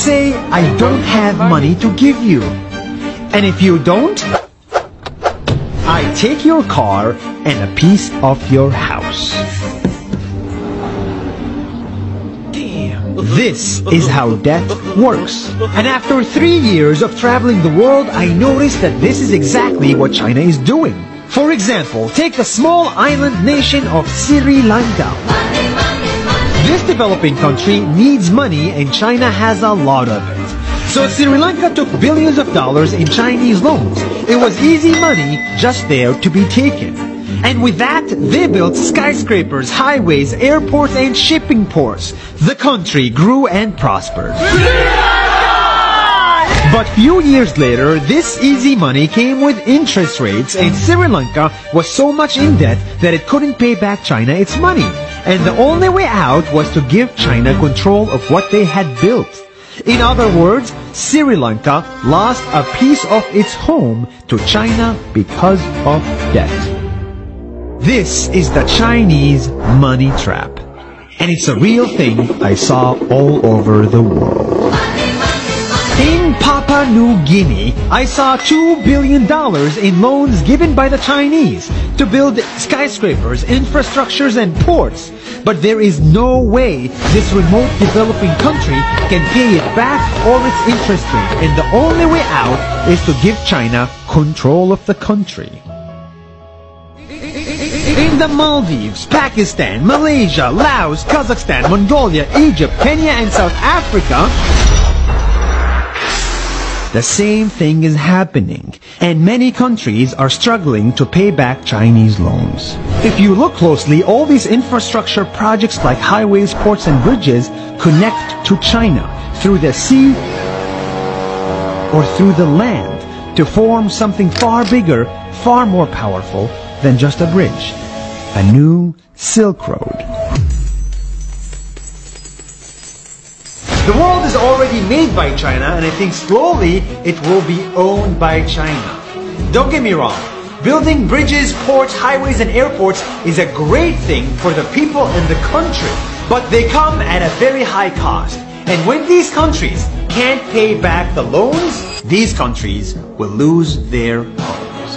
say, I don't have money to give you. And if you don't, I take your car and a piece of your house. This is how debt works. And after 3 years of traveling the world, I noticed that this is exactly what China is doing. For example, take the small island nation of Sri Lanka. This developing country needs money and China has a lot of it. So Sri Lanka took billions of dollars in Chinese loans. It was easy money just there to be taken. And with that, they built skyscrapers, highways, airports, and shipping ports. The country grew and prospered. But few years later, this easy money came with interest rates, and Sri Lanka was so much in debt that it couldn't pay back China its money. And the only way out was to give China control of what they had built. In other words, Sri Lanka lost a piece of its home to China because of debt. This is the Chinese money trap. And it's a real thing I saw all over the world. In Papua New Guinea, I saw $2 billion in loans given by the Chinese to build skyscrapers, infrastructures, and ports. But there is no way this remote developing country can pay it back or its interest rate. And the only way out is to give China control of the country. In the Maldives, Pakistan, Malaysia, Laos, Kazakhstan, Mongolia, Egypt, Kenya, and South Africa, the same thing is happening, and many countries are struggling to pay back Chinese loans. If you look closely, all these infrastructure projects like highways, ports, and bridges connect to China through the sea or through the land to form something far bigger, far more powerful than just a bridge. A new Silk Road. The world is already made by China, and I think slowly it will be owned by China. Don't get me wrong, building bridges, ports, highways, and airports is a great thing for the people and the country, but they come at a very high cost. And when these countries can't pay back the loans, these countries will lose their homes.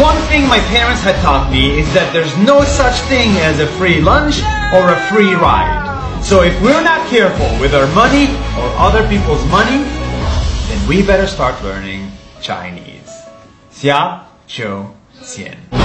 One thing my parents had taught me is that there's no such thing as a free lunch or a free ride. So if we're not careful with our money or other people's money, then we better start learning Chinese. 下周见。